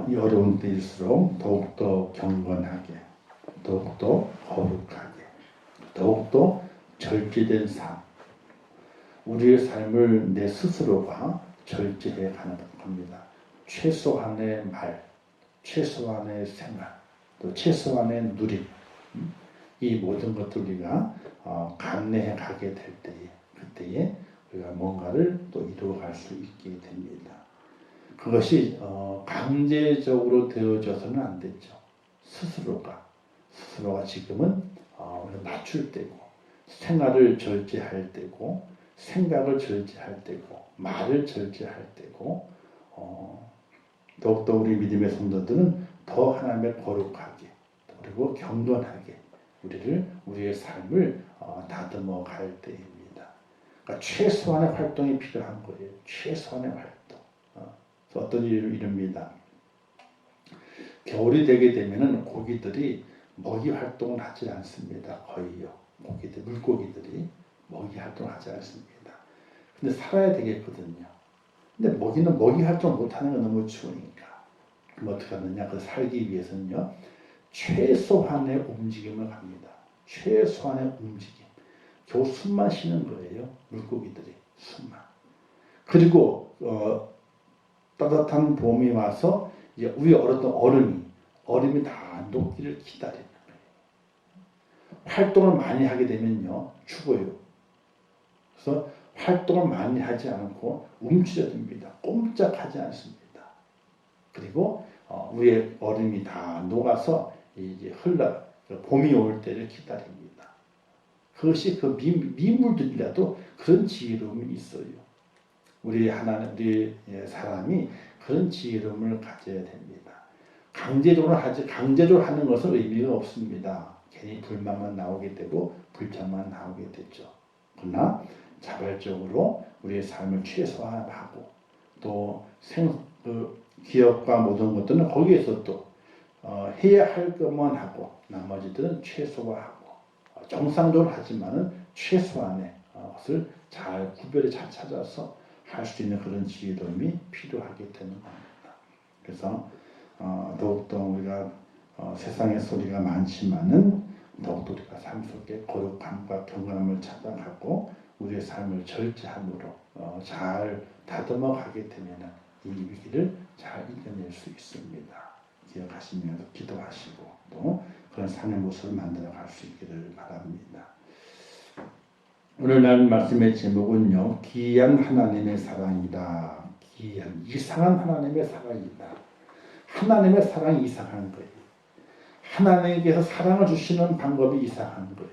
이 어려운 때일수록 더욱더 경건하게, 더욱더 거룩하게, 더욱더 절제된 삶, 우리의 삶을 내 스스로가 절제해 가는 겁니다. 최소한의 말, 최소한의 생활, 또 최소한의 누림, 이 모든 것들 우리가 감내해 가게 될 때에, 그때에 우리가 뭔가를 또 이루어갈 수 있게 됩니다. 그것이 강제적으로 되어져서는 안 되죠. 스스로가 지금은 낮출 때고, 생활을 절제할 때고, 생각을 절제할 때고, 말을 절제할 때고, 더욱더 우리 믿음의 성도들은 더 하나님의 거룩하게, 그리고 경건하게 우리의 삶을 다듬어 갈 때입니다. 그러니까 최소한의 활동이 필요한 거예요. 최소한의 활동. 어떤 일을 이룹니다. 겨울이 되게 되면은 고기들이 먹이 활동을 하지 않습니다. 거의요. 물고기들이 먹이 활동을 하지 않습니다. 근데 살아야 되겠거든요. 근데 먹이는 먹이 활동 못하는 건 너무 추우니까. 그럼 어떻게 하느냐? 그 살기 위해서는요. 최소한의 움직임을 합니다. 최소한의 움직임. 겨우 숨만 쉬는 거예요. 물고기들이 숨만. 그리고 따뜻한 봄이 와서 이제 위에 얼었던 얼음이 다 녹기를 기다리는 거예요. 활동을 많이 하게 되면요. 죽어요. 그래서 활동을 많이 하지 않고 움츠려듭니다. 꼼짝하지 않습니다. 그리고 위에 얼음이 다 녹아서 이제 봄이 올 때를 기다립니다. 그것이 그 미물들이라도 그런 지혜로움이 있어요. 우리 사람이 그런 지혜로움을 가져야 됩니다. 강제적으로 하는 것은 의미가 없습니다. 괜히 불만만 나오게 되고 불평만 나오게 되죠. 그러나 자발적으로 우리의 삶을 최소화하고 또 기업과 모든 것들은 거기에서 또 해야 할 것만 하고 나머지들은 최소화하고 정상적으로 하지만은 최소한의 것을 구별을 잘 찾아서 할 수 있는 그런 지혜로움이 필요하게 되는 겁니다. 그래서 더욱더 우리가 세상의 소리가 많지만은 더욱더 우리가 삶 속에 거룩함과 경건함을 찾아가고 우리의 삶을 절제함으로 잘 다듬어 가게 되면 이 위기를 잘 이겨낼 수 있습니다. 기억하시면서 기도하시고 또 그런 삶의 모습을 만들어 갈 수 있기를 바랍니다. 오늘날 말씀의 제목은요. 기이한 하나님의 사랑이다. 기이한, 이상한 하나님의 사랑이다. 하나님의 사랑이 이상한 거예요. 하나님께서 사랑을 주시는 방법이 이상한 거예요.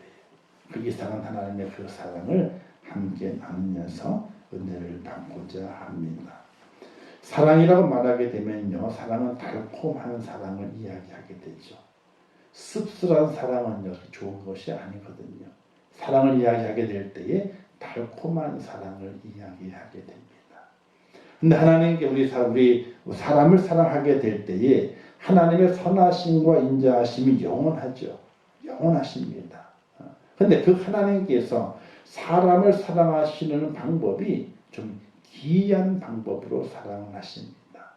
그 이상한 하나님의 그 사랑을 함께 나누면서 은혜를 받고자 합니다. 사랑이라고 말하게 되면요. 사랑은 달콤한 사랑을 이야기하게 되죠. 씁쓸한 사랑은 좋은 것이 아니거든요. 사랑을 이야기하게 될 때에 달콤한 사랑을 이야기하게 됩니다. 근데 하나님께 우리 사람을 사랑하게 될 때에 하나님의 선하심과 인자하심이 영원하죠. 영원하십니다. 근데 그 하나님께서 사람을 사랑하시는 방법이 좀 기이한 방법으로 사랑을 하십니다.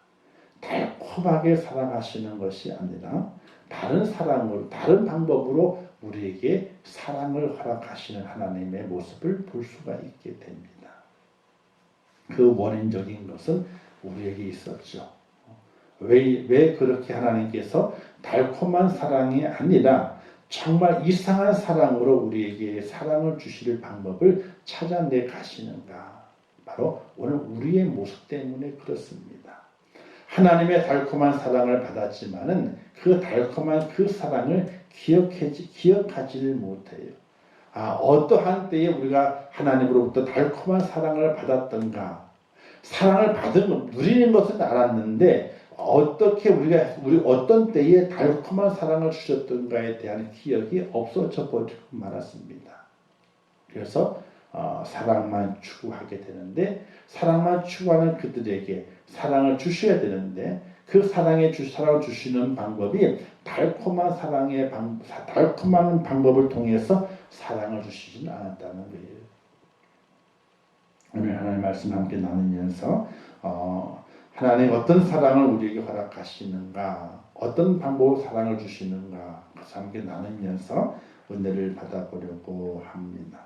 달콤하게 사랑하시는 것이 아니라 다른 방법으로 우리에게 사랑을 허락하시는 하나님의 모습을 볼 수가 있게 됩니다. 그 원인적인 것은 우리에게 있었죠. 왜 그렇게 하나님께서 달콤한 사랑이 아니라 정말 이상한 사랑으로 우리에게 사랑을 주실 방법을 찾아내 가시는가? 바로 오늘 우리의 모습 때문에 그렇습니다. 하나님의 달콤한 사랑을 받았지만은 그 달콤한 그 사랑을 기억하지를 못해요. 어떠한 때에 우리가 하나님으로부터 달콤한 사랑을 받았던가, 사랑을 누리는 것은 알았는데 어떻게 우리 어떤 때에 달콤한 사랑을 주셨던가에 대한 기억이 없어져 버리고 말았습니다. 그래서 사랑만 추구하게 되는데 사랑만 추구하는 그들에게 사랑을 주셔야 되는데 그 사랑을 주시는 방법이 달콤한 방법을 통해서 사랑을 주시지는 않았다는 거예요. 오늘 하나님의 말씀 함께 나누면서 하나님 어떤 사랑을 우리에게 허락하시는가, 어떤 방법으로 사랑을 주시는가, 그것과 함께 나누면서 은혜를 받아보려고 합니다.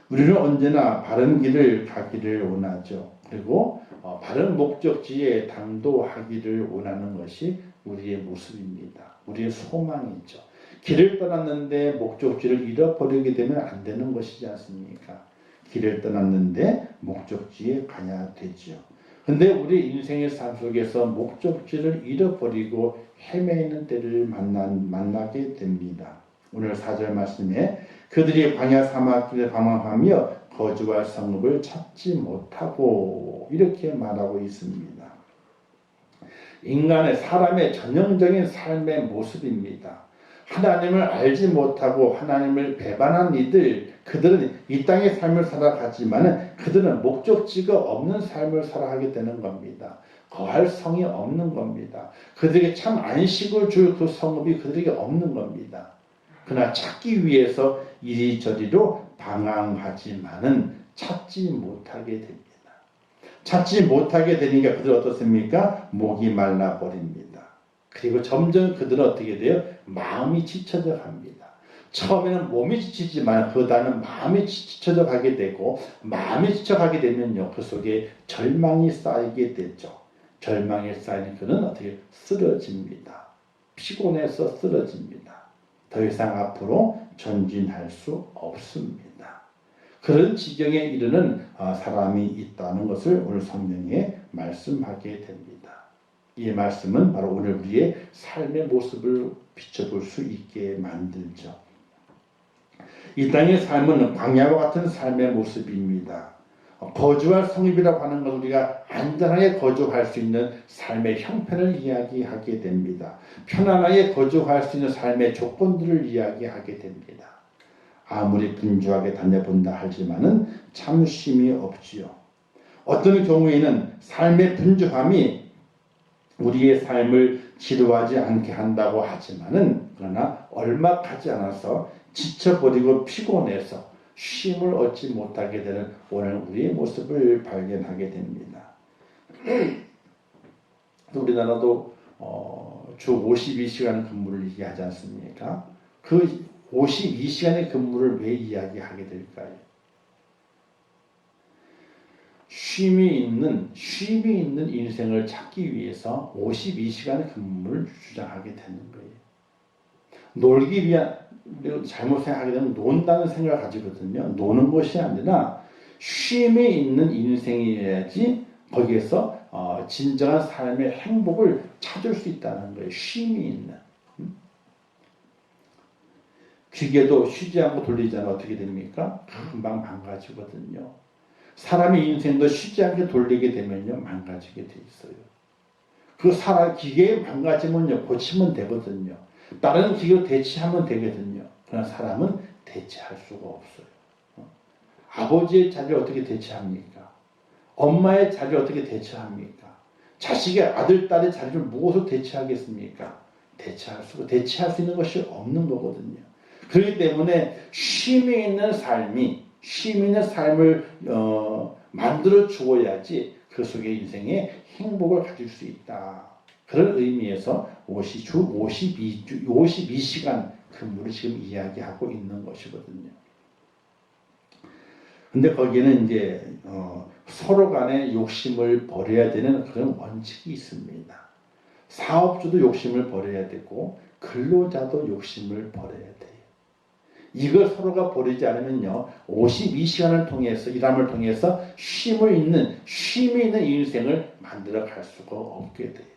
우리는 언제나 바른 길을 가기를 원하죠. 그리고 바른 목적지에 당도하기를 원하는 것이 우리의 모습입니다. 우리의 소망이죠. 길을 떠났는데 목적지를 잃어버리게 되면 안 되는 것이지 않습니까? 길을 떠났는데 목적지에 가야 되죠. 근데 우리 인생의 삶 속에서 목적지를 잃어버리고 헤매는 때를 만나게 됩니다. 오늘 4절 말씀에 그들이 광야 사막길에 방황하며 거주할 성읍을 찾지 못하고 이렇게 말하고 있습니다. 인간의 사람의 전형적인 삶의 모습입니다. 하나님을 알지 못하고 하나님을 배반한 이들, 그들은 이 땅의 삶을 살아가지만 그들은 목적지가 없는 삶을 살아가게 되는 겁니다. 거할 성이 없는 겁니다. 그들에게 참 안식을 줄 그 성읍이 그들에게 없는 겁니다. 그러나 찾기 위해서 이리저리로 방황하지만은 찾지 못하게 됩니다. 찾지 못하게 되니까 그들은 어떻습니까? 목이 말라버립니다. 그리고 점점 그들은 어떻게 돼요? 마음이 지쳐져 갑니다. 처음에는 몸이 지치지만 그다음은 마음이 지쳐져 가게 되고, 마음이 지쳐가게 되면요, 그 속에 절망이 쌓이게 되죠. 절망에 쌓이는 그는 어떻게 쓰러집니다. 피곤해서 쓰러집니다. 더 이상 앞으로 전진할 수 없습니다. 그런 지경에 이르는 사람이 있다는 것을 오늘 성경에 말씀하게 됩니다. 이 말씀은 바로 오늘 우리의 삶의 모습을 비춰볼 수 있게 만들죠. 이 땅의 삶은 광야와 같은 삶의 모습입니다. 거주할 성읍이라고 하는 것, 우리가 안전하게 거주할 수 있는 삶의 형편을 이야기하게 됩니다. 편안하게 거주할 수 있는 삶의 조건들을 이야기하게 됩니다. 아무리 분주하게 다녀본다 하지만은 참 쉼이 없지요. 어떤 경우에는 삶의 분주함이 우리의 삶을 지루하지 않게 한다고 하지만은, 그러나 얼마 가지 않아서 지쳐버리고 피곤해서 쉼을 얻지 못하게 되는 오늘 우리의 모습을 발견하게 됩니다. 우리나라도 주 52시간 근무를 얘기하지 않습니까? 그 52시간의 근무를 왜 이야기하게 될까요? 쉼이 있는 인생을 찾기 위해서 52시간의 근무를 주장하게 되는 거예요. 놀기 위한, 잘못 생각하게 되면 논다는 생각을 가지거든요. 노는 것이 아니라 쉼이 있는 인생이어야지 거기에서 진정한 삶의 행복을 찾을 수 있다는 거예요. 쉼이 있는. 기계도 쉬지 않고 돌리잖아요. 어떻게 됩니까? 금방 망가지거든요. 사람의 인생도 쉬지 않게 돌리게 되면요, 망가지게 돼 있어요. 그 기계에 망가지면요, 고치면 되거든요. 다른 기계로 대체하면 되거든요. 그러나 사람은 대체할 수가 없어요. 아버지의 자리를 어떻게 대체합니까? 엄마의 자리를 어떻게 대체합니까? 자식의 아들, 딸의 자리를 무엇으로 대체하겠습니까? 대체할 수 있는 것이 없는 거거든요. 그렇기 때문에 쉼이 있는 삶을 만들어 주어야지 그 속에 인생에 행복을 가질 수 있다. 그런 의미에서 52시간 근무를 지금 이야기하고 있는 것이거든요. 근데 거기에는 이제 서로 간에 욕심을 버려야 되는 그런 원칙이 있습니다. 사업주도 욕심을 버려야 되고 근로자도 욕심을 버려야 돼요. 이걸 서로가 버리지 않으면요, 52시간을 통해서, 일함을 통해서 쉼이 있는 인생을 만들어 갈 수가 없게 돼요.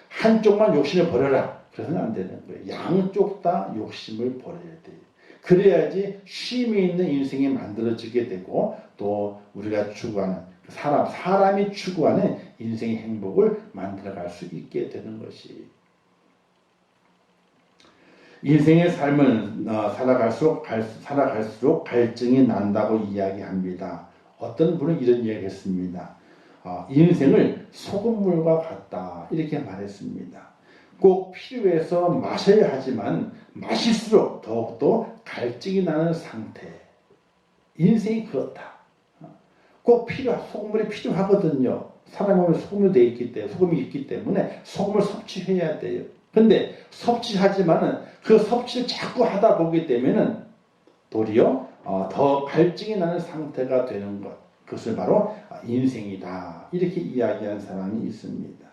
한쪽만 욕심을 버려라, 그래서는 안 되는 거예요. 양쪽 다 욕심을 버려야 돼요. 그래야지 쉼이 있는 인생이 만들어지게 되고, 또 우리가 추구하는 사람이 추구하는 인생의 행복을 만들어 갈 수 있게 되는 것이, 인생의 삶은 살아갈수록 갈증이 난다고 이야기합니다. 어떤 분은 이런 이야기했습니다. 인생을 소금물과 같다, 이렇게 말했습니다. 꼭 필요해서 마셔야 하지만 마실수록 더욱더 갈증이 나는 상태. 인생이 그렇다. 꼭 소금물이 필요하거든요. 사람 몸에 소금이 돼 있기 때문에, 소금이 있기 때문에 소금을 섭취해야 돼요. 근데 섭취하지만은 그 섭취를 자꾸 하다 보기 때문에는 도리어 더 갈증이 나는 상태가 되는 것. 그것을 바로 인생이다. 이렇게 이야기한 사람이 있습니다.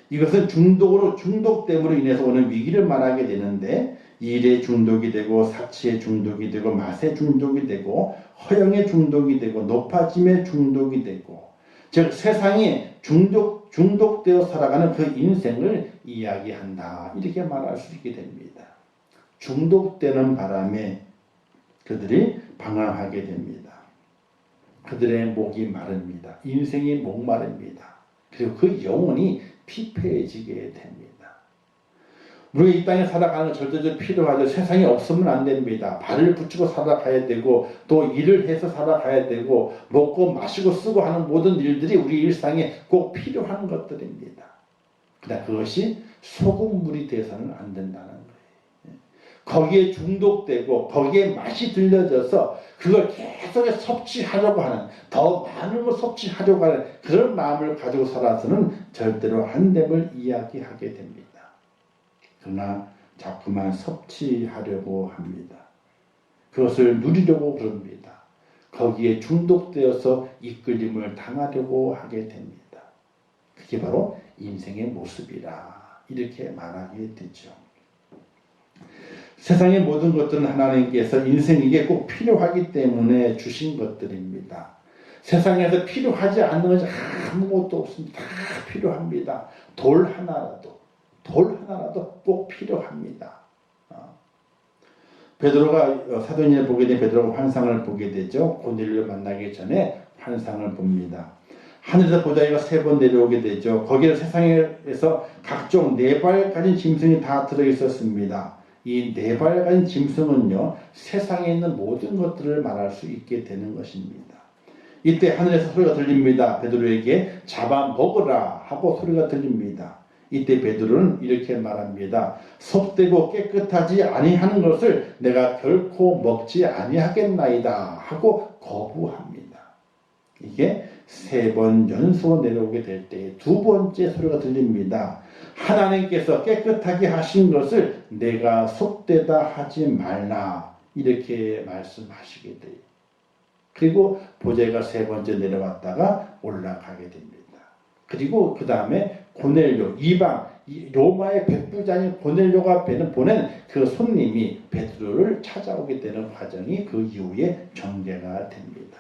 이것은 중독됨으로 인해서 오는 위기를 말하게 되는데, 일에 중독이 되고 사치에 중독이 되고 맛에 중독이 되고 허영에 중독이 되고 높아짐에 중독이 되고, 즉 세상에 중독되어 살아가는 그 인생을 이야기한다. 이렇게 말할 수 있게 됩니다. 중독되는 바람에 그들이 방황하게 됩니다. 그들의 목이 마릅니다. 인생이 목마릅니다. 그리고 그 영혼이 피폐해지게 됩니다. 우리가 이 땅에 살아가는 건 절대적으로 필요하죠. 세상에 없으면 안 됩니다. 발을 붙이고 살아가야 되고 또 일을 해서 살아가야 되고 먹고 마시고 쓰고 하는 모든 일들이 우리 일상에 꼭 필요한 것들입니다. 그러나 그것이 소금물이 돼서는 안 된다는 거예요. 거기에 중독되고 거기에 맛이 들려져서 그걸 계속 섭취하려고 하는, 더 많은 걸 섭취하려고 하는 그런 마음을 가지고 살아서는 절대로 안 됨을 이야기하게 됩니다. 그러나 자꾸만 섭취하려고 합니다. 그것을 누리려고 그럽니다. 거기에 중독되어서 이끌림을 당하려고 하게 됩니다. 그게 바로 인생의 모습이라 이렇게 말하게 되죠. 세상의 모든 것들은 하나님께서 인생에게 꼭 필요하기 때문에 주신 것들입니다. 세상에서 필요하지 않는 것이 아무것도 없습니다. 다 필요합니다. 돌 하나라도 꼭 필요합니다. 베드로가 사도행전을 보게 된 베드로가 환상을 보게 되죠. 고넬료를 만나기 전에 환상을 봅니다. 하늘에서 보자기가 3번 내려오게 되죠. 거기에 세상에서 각종 4발 가진 짐승이 다 들어있었습니다. 이 4발 가진 짐승은요, 세상에 있는 모든 것들을 말할 수 있게 되는 것입니다. 이때 하늘에서 소리가 들립니다. 베드로에게 잡아먹으라 하고 소리가 들립니다. 이때 베드로는 이렇게 말합니다. 섭되고 깨끗하지 아니하는 것을 내가 결코 먹지 아니하겠나이다 하고 거부합니다. 이게 3번 연속 내려오게 될 때 2번째 소리가 들립니다. 하나님께서 깨끗하게 하신 것을 내가 섭되다 하지 말라. 이렇게 말씀하시게 돼요. 그리고 보자기가 3번째 내려왔다가 올라가게 됩니다. 그리고 그 다음에 고넬료, 이방, 로마의 백부장인 고넬료가 보낸 그 손님이 베드로를 찾아오게 되는 과정이 그 이후에 전개가 됩니다.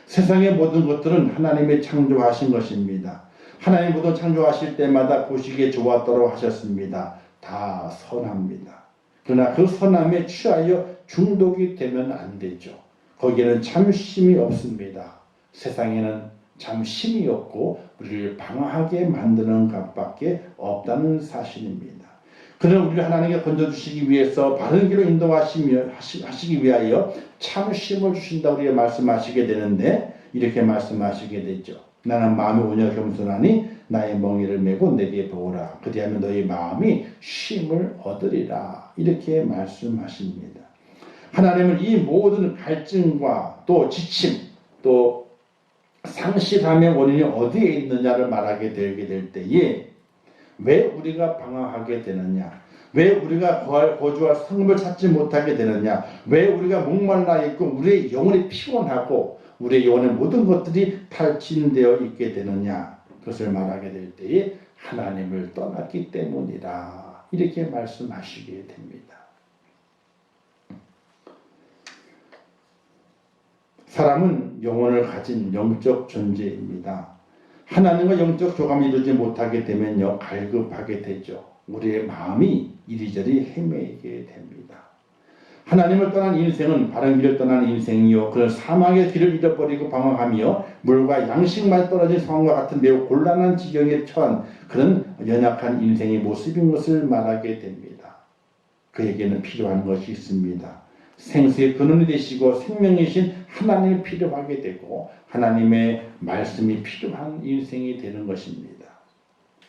세상의 모든 것들은 하나님이 창조하신 것입니다. 하나님 모든 창조하실 때마다 보시기에 좋았도록 하셨습니다. 다 선합니다. 그러나 그 선함에 취하여 중독이 되면 안 되죠. 거기에는 참심이 없습니다. 세상에는 참심이 없고 우리를 방황하게 만드는 것밖에 없다는 사실입니다. 그는 우리를 하나님께 건져주시기 위해서 바른 길로 인도하시기 위하여 참심을 주신다고 우리가 말씀하시게 되는데, 이렇게 말씀하시게 되죠. 나는 마음이 온유하고 겸손하니 나의 멍에를 메고 내게 보으라. 그리하면 너희 마음이 쉼을 얻으리라. 이렇게 말씀하십니다. 하나님은 이 모든 갈증과 또 지침 또 상실함의 원인이 어디에 있느냐를 말하게 되게 될 때에 왜 우리가 방황하게 되느냐, 왜 우리가 거주할 성읍을 찾지 못하게 되느냐, 왜 우리가 목말라 있고 우리의 영혼이 피곤하고 우리의 영혼의 모든 것들이 탈진되어 있게 되느냐, 그것을 말하게 될 때에 하나님을 떠났기 때문이라. 이렇게 말씀하시게 됩니다. 사람은 영혼을 가진 영적 존재입니다. 하나님과 영적 교감이 이루지 못하게 되면요, 갈급하게 되죠. 우리의 마음이 이리저리 헤매게 됩니다. 하나님을 떠난 인생은 바른 길을 떠난 인생이요, 그런 사망의 길을 잃어버리고 방황하며 물과 양식만 떨어진 상황과 같은 매우 곤란한 지경에 처한 그런 연약한 인생의 모습인 것을 말하게 됩니다. 그에게는 필요한 것이 있습니다. 생수의 근원이 되시고 생명이신 하나님이 필요하게 되고 하나님의 말씀이 필요한 인생이 되는 것입니다.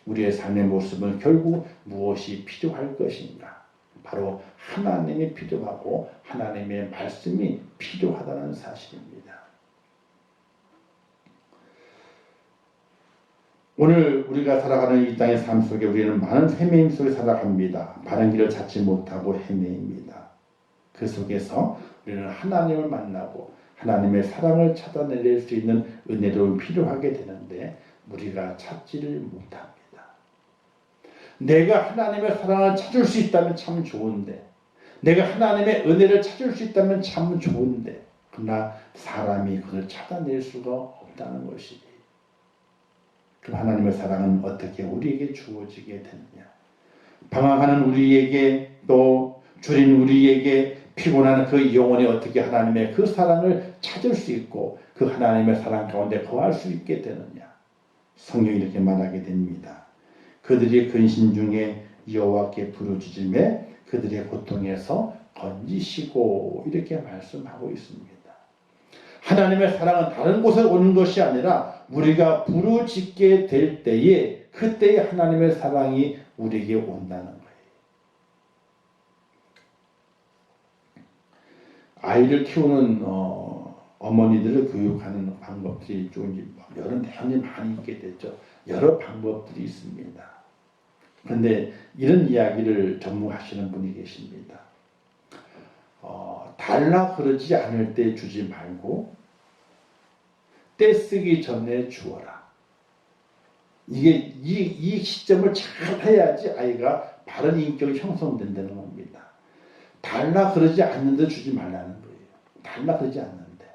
우리의 삶의 모습은 결국 무엇이 필요할 것인가? 바로 하나님이 필요하고 하나님의 말씀이 필요하다는 사실입니다. 오늘 우리가 살아가는 이 땅의 삶 속에 우리는 많은 헤매임 속에 살아갑니다. 바른 길을 찾지 못하고 헤매입니다. 그 속에서 우리는 하나님을 만나고 하나님의 사랑을 찾아낼 수 있는 은혜로 필요하게 되는데 우리가 찾지를 못합니다. 내가 하나님의 사랑을 찾을 수 있다면 참 좋은데, 내가 하나님의 은혜를 찾을 수 있다면 참 좋은데, 그러나 사람이 그걸 찾아낼 수가 없다는 것이지. 그럼 하나님의 사랑은 어떻게 우리에게 주어지게 되느냐? 방황하는 우리에게, 또 줄인 우리에게, 피곤한 그 영혼이 어떻게 하나님의 그 사랑을 찾을 수 있고 그 하나님의 사랑 가운데 거할 수 있게 되느냐? 성경이 이렇게 말하게 됩니다. 그들이 근심 중에 여호와께 부르짖음에 그들의 고통에서 건지시고, 이렇게 말씀하고 있습니다. 하나님의 사랑은 다른 곳에 오는 것이 아니라 우리가 부르짖게 될 때에, 그때에 하나님의 사랑이 우리에게 온다는 거예요. 아이를 키우는 어머니들을 교육하는 방법들이 좀 여러 내용이 많이 있게 되죠. 여러 방법들이 있습니다. 그런데 이런 이야기를 전무하시는 분이 계십니다. 달라 그러지 않을 때 주지 말고 때 쓰기 전에 주어라. 이게 이 시점을 잘 해야지 아이가 바른 인격이 형성된다는 겁니다. 달라 그러지 않는데 주지 말라는 거예요. 달라 그러지 않는데.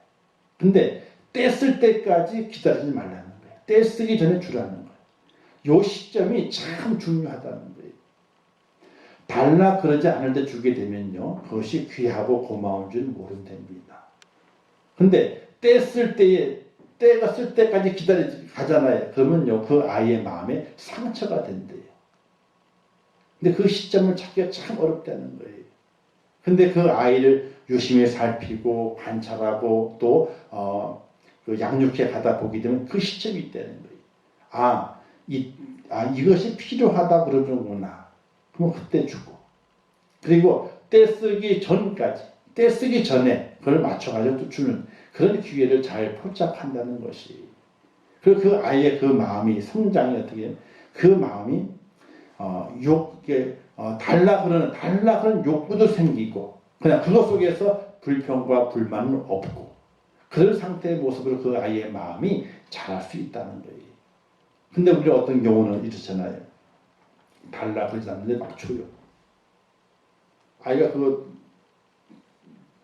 근데 때 쓸 때까지 기다리지 말라는 거예요. 때 쓰기 전에 주라는 거예요. 요 시점이 참 중요하다는 거예요. 달라 그러지 않을 때 주게 되면요, 그것이 귀하고 고마운 줄 모른답니다. 근데 때 쓸 때에, 때가 쓸 때까지 가잖아요. 그러면요, 그 아이의 마음에 상처가 된대요. 근데 그 시점을 찾기가 참 어렵다는 거예요. 근데 그 아이를 유심히 살피고 관찰하고 또 그 양육해 가다 보게 되면 그 시점이 있다는 거예요. 이것이 필요하다 그러는구나. 그럼 그때 주고. 그리고 때 쓰기 전까지, 때 쓰기 전에 그걸 맞춰가지고 또 주는 그런 기회를 잘 포착한다는 것이. 그리고 그 아이의 그 마음이 성장이 어떻게, 그 마음이 달라 그러는 욕구도 생기고, 그냥 그것 속에서 불평과 불만은 없고, 그런 상태의 모습으로 그 아이의 마음이 자랄 수 있다는 거예요. 근데 우리 어떤 경우는 이렇잖아요. 달라 그러지 않는데 막 줘요. 아이가 그거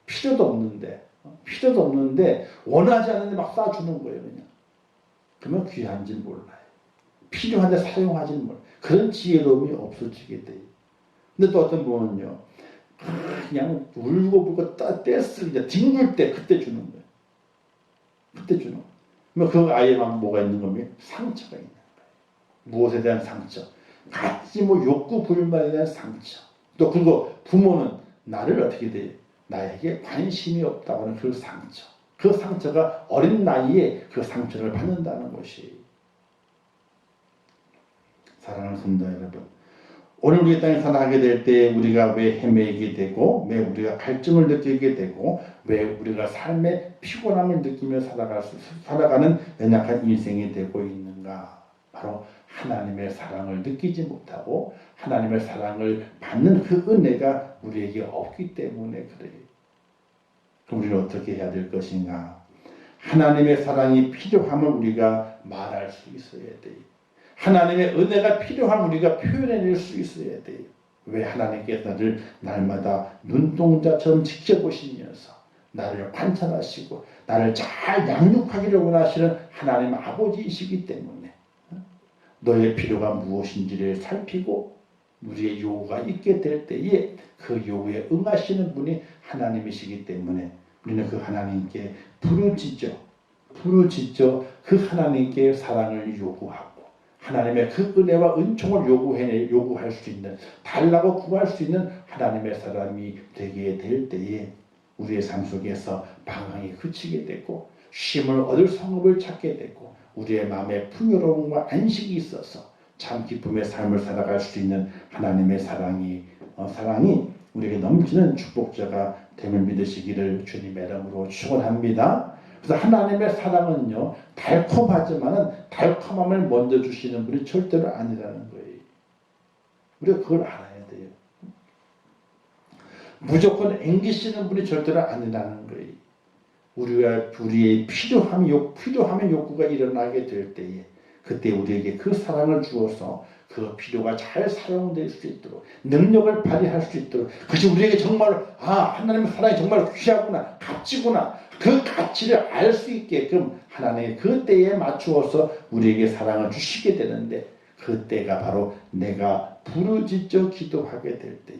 필요도 없는데 원하지 않는데 막 쏴주는 거예요. 그냥. 그러면 귀한지 몰라요. 필요한데 사용하지 몰라요. 그런 지혜로움이 없어지게 돼요. 근데 또 어떤 분은요, 그냥 울고 떼쓰고 뒹굴 때 그때 주는 거예요. 그때 주는 거예요. 그러면 그 아이의 마음 뭐가 있는 거면 상처가 있는 거예요. 무엇에 대한 상처? 같이 욕구 불만에 대한 상처. 또 그리고 부모는 나를 어떻게 돼? 나에게 관심이 없다고 하는 그 상처. 그 상처가 어린 나이에 그 상처를 받는다는 것이. 사랑하는 성도 여러분, 오늘 우리 땅에 살아가게 될 때 우리가 왜 헤매게 되고, 왜 우리가 갈증을 느끼게 되고, 왜 우리가 삶의 피곤함을 느끼며 살아가는 연약한 인생이 되고 있는가? 바로 하나님의 사랑을 느끼지 못하고 하나님의 사랑을 받는 그 은혜가 우리에게 없기 때문에 그래요. 그럼 우리는 어떻게 해야 될 것인가? 하나님의 사랑이 필요함을 우리가 말할 수 있어야 돼요. 하나님의 은혜가 필요함을 우리가 표현해낼 수 있어야 돼요. 왜 하나님께서 나를 날마다 눈동자처럼 지켜보시면서 나를 관찰하시고 나를 잘 양육하기를 원하시는 하나님 아버지이시기 때문에 너의 필요가 무엇인지를 살피고 우리의 요구가 있게 될 때에 그 요구에 응하시는 분이 하나님이시기 때문에 우리는 그 하나님께 부르짖어 그 하나님께 사랑을 요구하고 하나님의 그 은혜와 은총을 요구할 수 있는, 달라고 구할 수 있는 하나님의 사람이 되게 될 때에 우리의 삶 속에서 방황이 그치게 되고 쉼을 얻을 성읍을 찾게 되고 우리의 마음에 풍요로움과 안식이 있어서 참 기쁨의 삶을 살아갈 수 있는 하나님의 사랑이 우리에게 넘치는 축복자가 됨을 믿으시기를 주님의 이름으로 축원합니다. 그래서 하나님의 사랑은요, 달콤하지만은 달콤함을 먼저 주시는 분이 절대로 아니라는 거예요. 우리가 그걸 알아야 돼요. 무조건 앵기시는 분이 절대로 아니라는 거예요. 우리의 필요함의 욕구가 일어나게 될 때에, 그때 우리에게 그 사랑을 주어서 그 필요가 잘 사용될 수 있도록, 능력을 발휘할 수 있도록, 그것이 우리에게 정말 하나님의 사랑이 정말 귀하구나, 값지구나, 그 가치를 알 수 있게끔 하나님의 그 때에 맞추어서 우리에게 사랑을 주시게 되는데, 그 때가 바로 내가 부르짖어 기도하게 될 때에,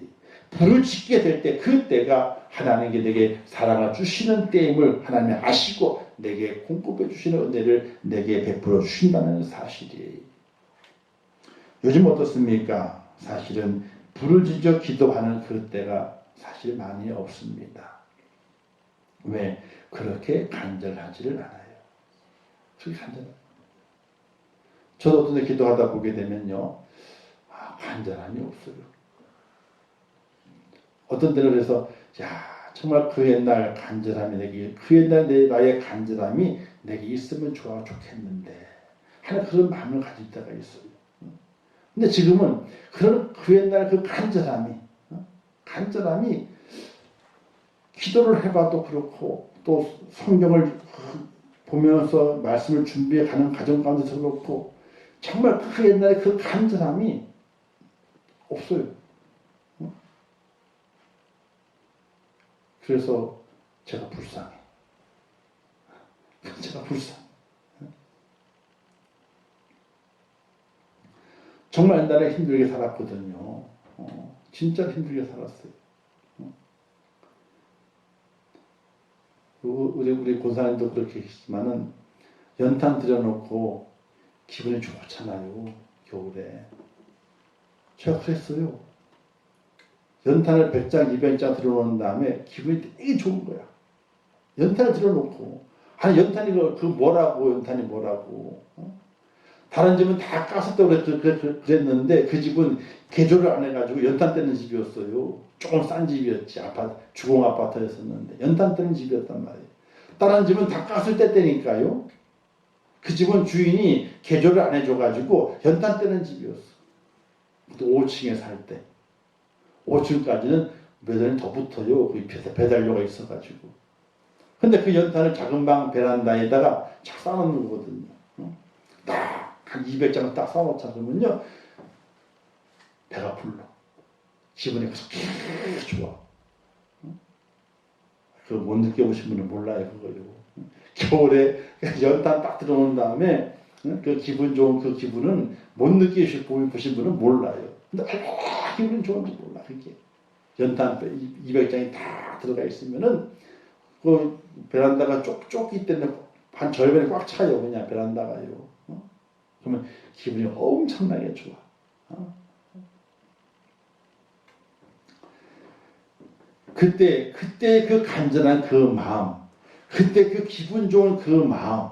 부르짖게 될 때, 그 때가 하나님께 내게 사랑을 주시는 때임을 하나님이 아시고 내게 공급해 주시는 은혜를 내게 베풀어 주신다는 사실이에요. 요즘 어떻습니까? 사실은 부르짖어 기도하는 그 때가 사실 많이 없습니다. 왜? 그렇게 간절하지를 않아요. 그렇게 간절해요. 저도 어떤 데 기도하다 보게 되면요, 간절함이 없어요. 어떤 때는 그래서 정말 그 옛날 간절함이 그 옛날 나의 간절함이 내게 있으면 좋겠는데 하는 그런 마음을 가질 때가 있어요. 근데 지금은 그 옛날 그 간절함이 기도를 해봐도 그렇고 또 성경을 보면서 말씀을 준비해 가는 과정 가운데서 그렇고 정말 그 옛날에 그 간절함이 없어요. 그래서 제가 불쌍해. 정말 옛날에 힘들게 살았거든요. 진짜 힘들게 살았어요. 우리 권사님도 그렇게 했지만은 연탄 들여놓고 기분이 좋잖아요. 겨울에. 제가 그랬어요. 연탄을 100장, 200장 들여놓은 다음에 기분이 되게 좋은 거야. 연탄을 들여놓고. 연탄이 연탄이 뭐라고. 다른 집은 다 가스떡으로 그랬는데 그 집은 개조를 안 해가지고 연탄 떼는 집이었어요. 조금 싼 집이었지. 주공 아파트였었는데 연탄 떼는 집이었단 말이에요. 다른 집은 다 가스 떼니까요. 그 집은 주인이 개조를 안 해줘가지고 연탄 떼는 집이었어. 또 5층에 살 때. 5층까지는 매달이 더 붙어요. 그 배달료가 있어가지고. 근데 그 연탄을 작은 방 베란다에다가 착 쌓아놓는 거거든요. 딱 한 200장을 딱 쌓아놓자 그러면요. 배가 불러. 기분이 그렇게 좋아. 그거 못 느껴보신 분은 몰라요. 그거요. 겨울에 연탄 딱 들어놓은 다음에 그 기분 좋은 그 기분은 못 느끼신 분은 몰라요. 근데 기분이 좋은지 몰라. 그게 연탄 200장이 다 들어가 있으면은 그 베란다가 좁기 때문에 한 절반이 꽉 차요. 그냥 베란다가요. 그러면 기분이 엄청나게 좋아. 그때 그 간절한 그 마음, 그때 그 기분 좋은 그 마음,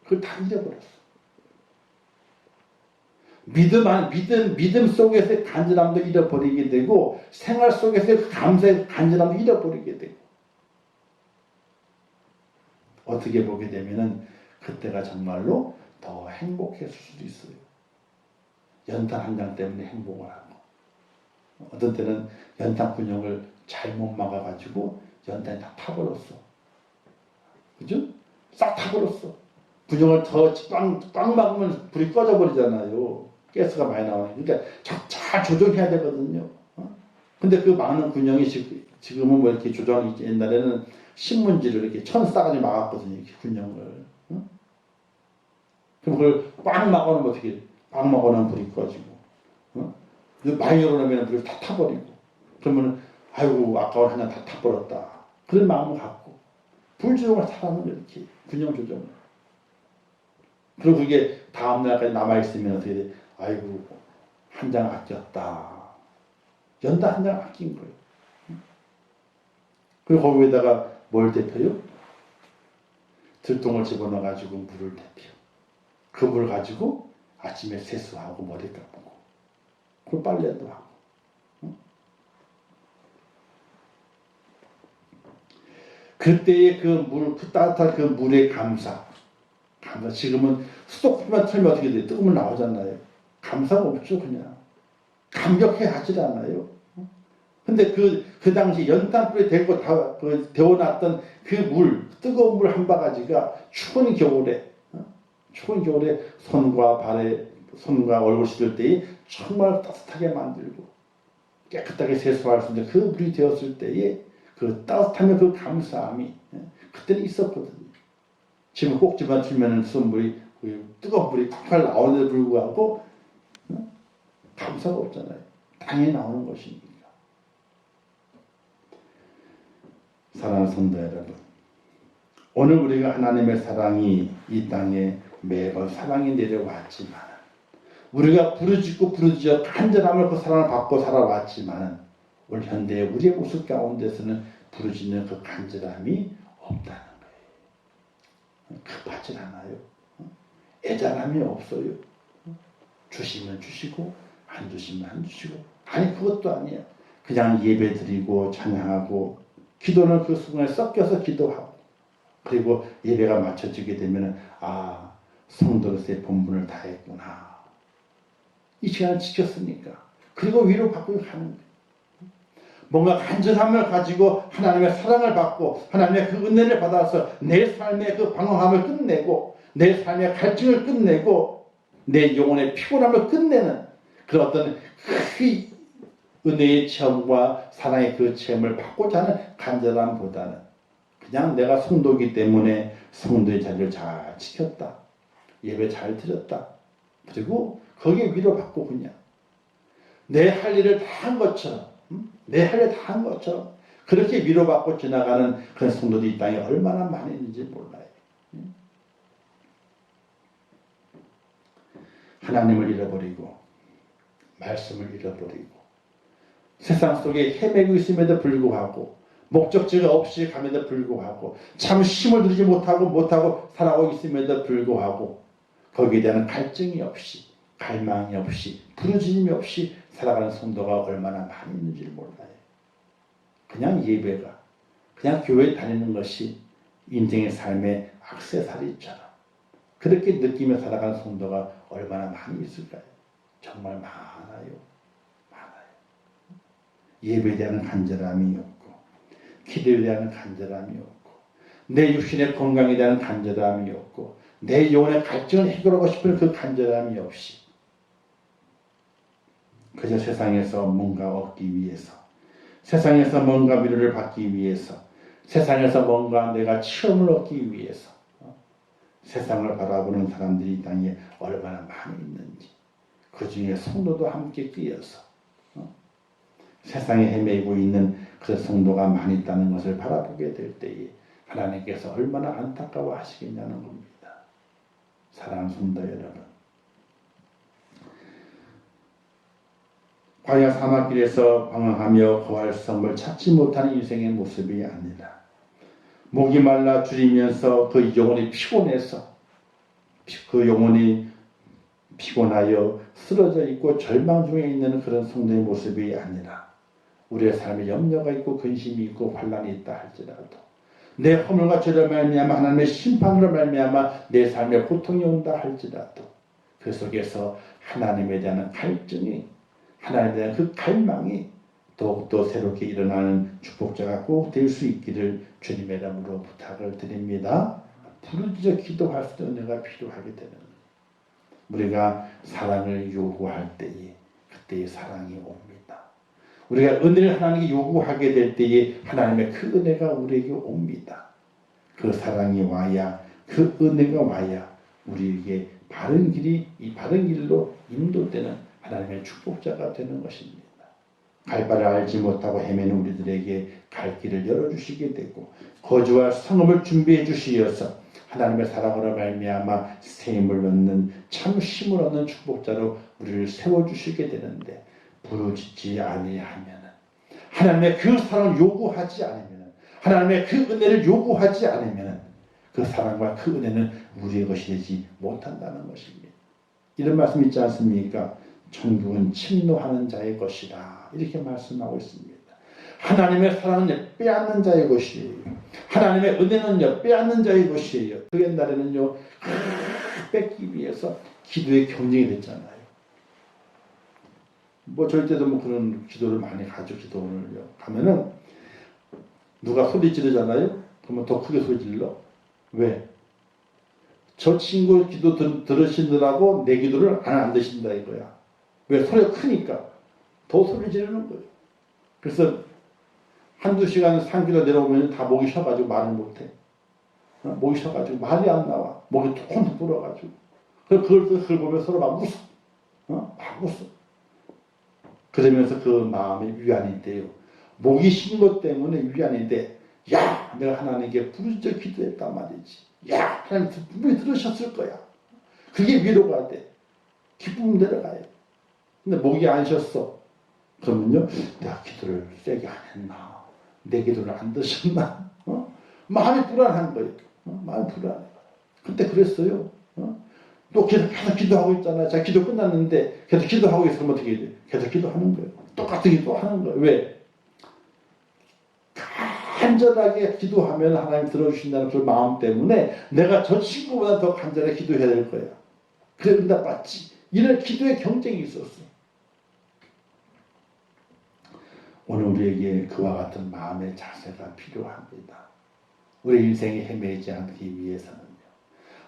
그걸 다 잃어버렸어. 믿음 속에서의 간절함도 잃어버리게 되고, 생활 속에서의 그 감사의 간절함도 잃어버리게 되고, 어떻게 보게 되면은 그때가 정말로 더 행복했을 수도 있어요. 연탄 한 장 때문에 행복을 하고, 어떤 때는 연탄 군용을 잘못 막아가지고 연탄이 다 타버렸어. 그죠? 싹 타버렸어. 군용을 더 꽉 막으면 불이 꺼져버리잖아요. 가스가 많이 나와요. 그러니까 잘 조정해야 되거든요. 근데 그 막는 군용이 지금은 뭐 이렇게 조정이, 옛날에는 신문지를 이렇게 천 싸가지 막았거든요. 이렇게 군용을. 그럼 그걸 꽉 막아놓으면 어떻게, 꽉 막아놓으면 불이 꺼지고, 많이 열어놓으면 불이 다 타버리고, 그러면, 아이고, 아까운 하나 다 타버렸다. 그런 마음을 갖고, 불 조정을 사람은 이렇게, 균형 조정을. 그리고 그게 다음날까지 남아있으면 어떻게 돼? 아이고, 한 장 아꼈다. 연탄 한 장 아낀 거예요. 그리고 거기에다가 뭘 데펴요? 들통을 집어넣어가지고 물을 데펴. 그 물 가지고 아침에 세수하고 머리 감고 그 빨래도 하고. 그때의 그 따뜻한 그 물의 감사. 지금은 수도꼭지만 틀면 어떻게 돼요? 뜨거운 나오잖아요. 감사가 없죠, 그냥. 감격해 하질 않아요. 근데 그 당시 연탄불에 대고 데워놨던 그 물, 뜨거운 물 한 바가지가 추운 겨울에 손과 얼굴 씻을 때에 정말 따뜻하게 만들고 깨끗하게 세수할 수 있는 그 물이 되었을 때에 그 따뜻함의 그 감사함이 그때는 있었거든요. 지금 꼭지만 틀면은 수돗물이 뜨거운 물이 콸콸 나오는데 불구하고 감사가 없잖아요. 당연히 나오는 것이니까. 사랑하는 성도 여러분, 오늘 우리가 하나님의 사랑이 이 땅에 매번 사랑이 내려왔지만 우리가 부르짖어 간절함을 그 사랑을 받고 살아왔지만 오늘 현대의 우리의 모습 가운데서는 부르짖는 그 간절함이 없다는 거예요. 급하진 않아요. 애잔함이 없어요. 주시면 주시고 안 주시면 안 주시고, 아니 그것도 아니야. 그냥 예배드리고 찬양하고 기도는 그 순간에 섞여서 기도하고, 그리고 예배가 마쳐지게 되면 성도로서의 본분을 다했구나, 이 시간을 지켰으니까, 그리고 위로받고 가는 거예요. 뭔가 간절함을 가지고 하나님의 사랑을 받고 하나님의 그 은혜를 받아서 내 삶의 그 방황함을 끝내고 내 삶의 갈증을 끝내고 내 영혼의 피곤함을 끝내는 그런 어떤 그 은혜의 체험과 사랑의 그 체험을 받고자 하는 간절함보다는 그냥 내가 성도이기 때문에 성도의 자리를 잘 지켰다, 예배 잘 드렸다, 그리고 거기에 위로받고 그냥 내 할 일을 다 한 것처럼, 그렇게 위로받고 지나가는 그런 성도들이 이 땅에 얼마나 많이 있는지 몰라요. 하나님을 잃어버리고 말씀을 잃어버리고 세상 속에 헤매고 있음에도 불구하고 목적지가 없이 감에도 불구하고 참 힘을 들이지 못하고 살아가고 있음에도 불구하고 거기에 대한 갈증이 없이 갈망이 없이 부르짖음이 없이 살아가는 성도가 얼마나 많이 있는지 몰라요. 그냥 예배가, 그냥 교회 다니는 것이 인생의 삶의 액세서리처럼 그렇게 느끼며 살아가는 성도가 얼마나 많이 있을까요? 정말 많아요. 예배에 대한 간절함이 없고, 기도에 대한 간절함이 없고, 내 육신의 건강에 대한 간절함이 없고, 내 영혼의 갈증을 해결하고 싶은 그 간절함이 없이 그저 세상에서 뭔가 얻기 위해서, 세상에서 뭔가 위로를 받기 위해서, 세상에서 뭔가 내가 체험을 얻기 위해서 세상을 바라보는 사람들이 이 땅에 얼마나 많이 있는지, 그 중에 성도도 함께 끼어서 세상에 헤매고 있는 그 성도가 많이 있다는 것을 바라보게 될 때에 하나님께서 얼마나 안타까워 하시겠냐는 겁니다. 사랑하는 성도 여러분, 광야 사막길에서 방황하며 거할 성을 찾지 못하는 인생의 모습이 아니라 목이 말라 줄이면서 그 영혼이 피곤해서 그 영혼이 피곤하여 쓰러져 있고 절망 중에 있는 그런 성도의 모습이 아니라 우리의 삶에 염려가 있고 근심이 있고 환란이 있다 할지라도 내 허물과 죄로 말미암아 하나님의 심판으로 말미암아 내 삶에 고통이 온다 할지라도 그 속에서 하나님에 대한 갈증이, 하나님에 대한 그 갈망이 더욱더 새롭게 일어나는 축복자가 꼭 될 수 있기를 주님의 이름으로 부탁을 드립니다. 부르짖어 기도할 수 있는 은혜가 필요하게 되는, 우리가 사랑을 요구할 때에 그때의 사랑이 옵니다. 우리가 은혜를 하나님께 요구하게 될 때에 하나님의 그 은혜가 우리에게 옵니다. 그 사랑이 와야, 그 은혜가 와야 우리에게 바른 길로 인도되는 하나님의 축복자가 되는 것입니다. 갈 바를 알지 못하고 헤매는 우리들에게 갈 길을 열어주시게 되고 거주할 성읍을 준비해 주시어서 하나님의 사랑으로 말미암아 새 힘을 얻는 참 힘을 얻는 축복자로 우리를 세워주시게 되는데, 부르짖지 아니하면, 하나님의 그 사랑을 요구하지 않으면, 하나님의 그 은혜를 요구하지 않으면 그 사랑과 그 은혜는 우리의 것이 되지 못한다는 것입니다. 이런 말씀 있지 않습니까? 천국은 침노하는 자의 것이다, 이렇게 말씀하고 있습니다. 하나님의 사랑은요, 빼앗는 자의 것이에요. 하나님의 은혜는요, 빼앗는 자의 것이에요. 그 옛날에는요, 뺏기 위해서 기도의 경쟁이 됐잖아요. 뭐 저희 때도 뭐 그런 기도를 많이 가죠. 기도원을요. 가면은 누가 소리 지르잖아요. 그러면 더 크게 소리 질러. 왜? 저 친구 기도 들으시느라고 내 기도를 안 드신다 이거야. 왜? 소리가 크니까 더 소리 지르는 거예요. 그래서 한두 시간 산기도 내려오면 다 목이 쉬어가지고 말을 못해. 목이 쉬어가지고 말이 안 나와. 목이 툭 불어가지고. 그걸 보면 서로 막 웃어. 막 웃어. 그러면서 그 마음에 위안이 돼요. 목이 쉰 것 때문에 위안이 돼. 야, 내가 하나님께 부르짖어 기도했단 말이지. 야, 하나님 분명히 들으셨을 거야. 그게 위로가 돼. 기쁨 내려가요. 근데 목이 안 쉬었어. 그러면요, 내가 기도를 세게 안 했나? 내 기도를 안 들으셨나? 마음이 불안한 거예요. 마음이 불안해. 그때 그랬어요. 또 계속 기도하고 있잖아요. 자, 기도 끝났는데 계속 기도하고 있으면 어떻게 해야 돼? 계속 기도하는 거예요. 똑같은 기도 하는 거예요. 왜? 간절하게 기도하면 하나님 들어주신다는 그 마음 때문에 내가 저 친구보다 더 간절하게 기도해야 될 거야. 그래 응답받지. 이런 기도의 경쟁이 있었어. 오늘 우리에게 그와 같은 마음의 자세가 필요합니다. 우리 인생이 헤매지 않기 위해서는요.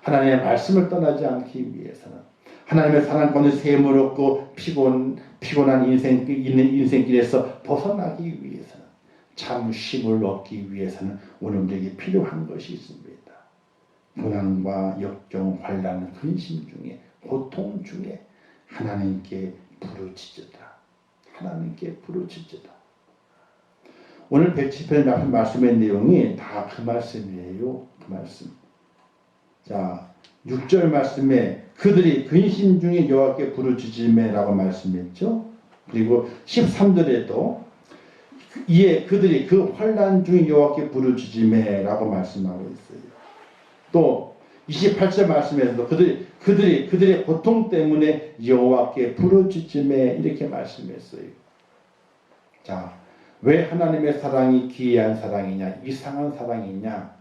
하나님의 말씀을 떠나지 않기 위해서는 하나님의 사랑 가운데 셈을 얻고 피곤한 인생길에서 벗어나기 위해서는 참 쉼을 얻기 위해서는 오늘 우리에게 필요한 것이 있습니다. 고난과 역경, 환난, 근심 중에 고통 중에 하나님께 부르짖으라. 하나님께 부르짖으라. 오늘 110편 말씀의 내용이 다 그 말씀이에요. 그 말씀. 자, 6절 말씀에 그들이 근심 중에 여호와께 부르짖으매라고 말씀했죠. 그리고 13절에도 이에 그들이 그 환난 중에 여호와께 부르짖으매라고 말씀하고 있어요. 또 28절 말씀에서도 그들의 고통 때문에 여호와께 부르짖으매 이렇게 말씀했어요. 자, 왜 하나님의 사랑이 기이한 사랑이냐, 이상한 사랑이냐?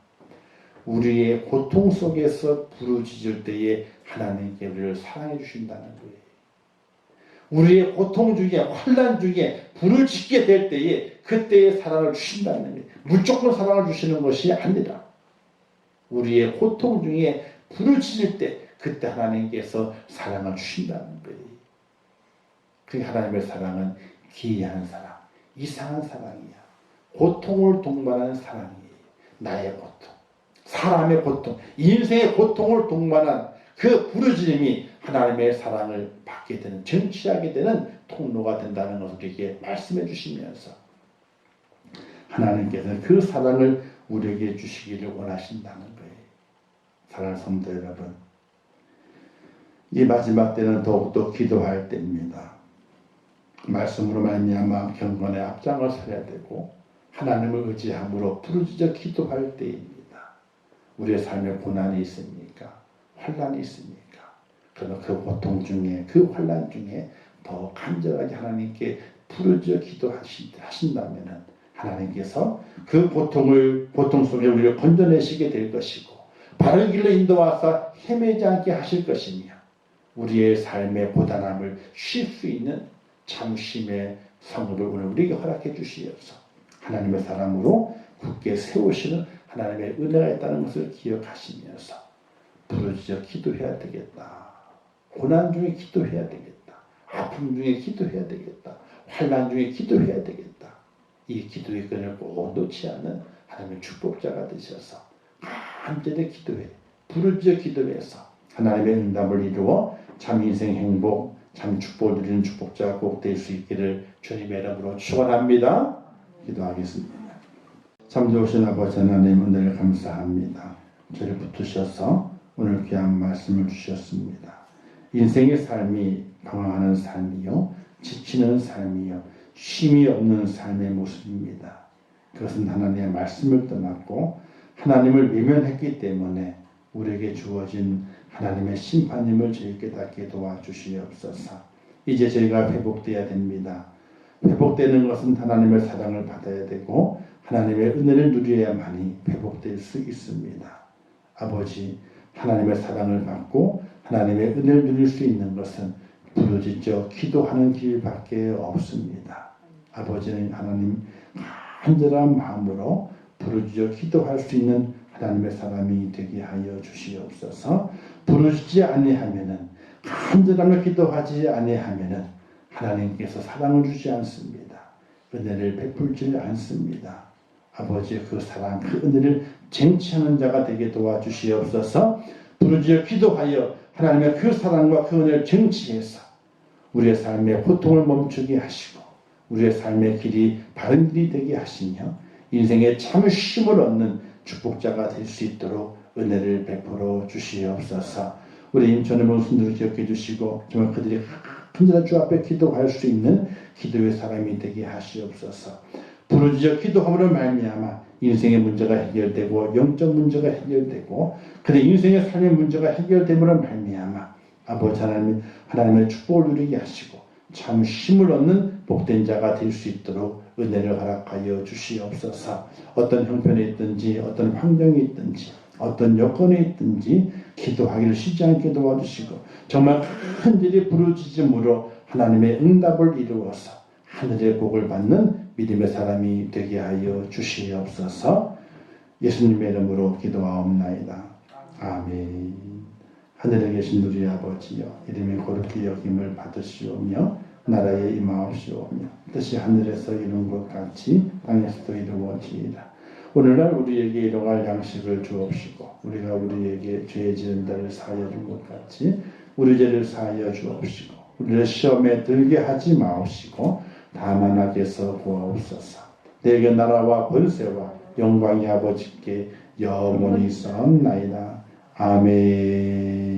우리의 고통 속에서 부르짖을 때에 하나님께 우리를 사랑해 주신다는 거예요. 우리의 고통 중에 환난 중에 부르짖게 될 때에 그때의 사랑을 주신다는 거예요. 무조건 사랑을 주시는 것이 아니라 우리의 고통 중에 부르짖을 때 그때 하나님께서 사랑을 주신다는 거예요. 그 하나님의 사랑은 기이한 사랑, 이상한 사랑이야. 고통을 동반하는 사랑이에요. 나의 고통, 사람의 고통, 인생의 고통을 동반한 그 부르짖음이 하나님의 사랑을 받게 되는, 정취하게 되는 통로가 된다는 것을 우리에게 말씀해 주시면서 하나님께서는 그 사랑을 우리에게 주시기를 원하신다는 거예요. 사랑하는 성도 여러분, 이 마지막 때는 더욱더 기도할 때입니다. 말씀으로 말미암아 경건의 앞장을 서야 되고 하나님을 의지함으로 부르짖어 기도할 때입니다. 우리의 삶에 고난이 있습니까? 환난이 있습니까? 그러나 그 고통 중에, 그 환난 중에 더 간절하게 하나님께 부르짖어 기도하신다면 하나님께서 그 고통 속에 우리를 건져내시게 될 것이고 바른 길로 인도하사 헤매지 않게 하실 것이며 우리의 삶의 고단함을 쉴 수 있는 참심의 성읍을 오늘 우리에게 허락해 주시옵소서. 하나님의 사랑으로 굳게 세우시는 하나님의 은혜가 있다는 것을 기억하시면서 부르짖어 기도해야 되겠다. 고난 중에 기도해야 되겠다. 아픔 중에 기도해야 되겠다. 환난 중에 기도해야 되겠다. 이 기도의 끈을 꼭 놓지 않는 하나님의 축복자가 되셔서 간절히 기도해, 부르짖어 기도해서 하나님의 응답을 이루어 참 인생 행복, 참 축복을 누리는 축복자가 꼭 될 수 있기를 주님의 이름으로 축원합니다. 기도하겠습니다. 참 좋으신 아버지 하나님, 은혜를 감사합니다. 저를 붙으셔서 오늘 귀한 말씀을 주셨습니다. 인생의 삶이 방황하는 삶이요, 지치는 삶이요, 쉼이 없는 삶의 모습입니다. 그것은 하나님의 말씀을 떠났고 하나님을 외면했기 때문에 우리에게 주어진 하나님의 심판임을 저희 깨닫게 도와주시옵소서. 이제 저희가 회복되어야 됩니다. 회복되는 것은 하나님의 사랑을 받아야 되고 하나님의 은혜를 누려야만이 회복될 수 있습니다. 아버지, 하나님의 사랑을 받고 하나님의 은혜를 누릴 수 있는 것은 부르짖어 기도하는 길밖에 없습니다. 아버지는 하나님 간절한 마음으로 부르짖어 기도할 수 있는 하나님의 사람이 되게 하여 주시옵소서. 부르짖지 아니하면은, 간절함을 기도하지 아니하면은 하나님께서 사랑을 주지 않습니다. 은혜를 베풀지 않습니다. 아버지, 그 사랑, 그 은혜를 쟁취하는 자가 되게 도와주시옵소서. 부르짖어 기도하여 하나님의 그 사랑과 그 은혜를 쟁취해서 우리의 삶의 고통을 멈추게 하시고 우리의 삶의 길이 바른 길이 되게 하시며 인생의 참 쉼을 얻는 축복자가 될 수 있도록 은혜를 베풀어 주시옵소서. 우리 임천의 순들을 기억해 주시고 정말 그들이 간절한 주 앞에 기도할 수 있는 기도의 사람이 되게 하시옵소서. 부르짖어 기도함으로 말미암아 인생의 문제가 해결되고 영적 문제가 해결되고 그들의 인생의 삶의 문제가 해결됨으로 말미암아 아버지 하나님의 축복을 누리게 하시고 참 쉼을 얻는 복된 자가 될 수 있도록 은혜를 허락하여 주시옵소서. 어떤 형편에 있든지 어떤 환경에 있든지 어떤 여건에 있든지 기도하기를 쉬지 않게 도와주시고 정말 간절히 부르짖음으로 하나님의 응답을 이루어서 하늘의 복을 받는 믿음의 사람이 되게 하여 주시옵소서. 예수님의 이름으로 기도하옵나이다. 아멘. 하늘에 계신 우리 아버지여, 이름이 거룩히 여김을 받으시오며 나라에 임하옵시오며 뜻이 하늘에서 이룬 것 같이 땅에서도 이루어지이다. 오늘날 우리에게 일용할 양식을 주옵시고 우리가 우리에게 죄 지은 자를 사하여 준 것 같이 우리 죄를 사하여 주옵시고 우리를 시험에 들게 하지 마옵시고 다만 악에서 구하옵소서. 내게 나라와 권세와 영광이 아버지께 영원히 있사옵나이다. 아멘.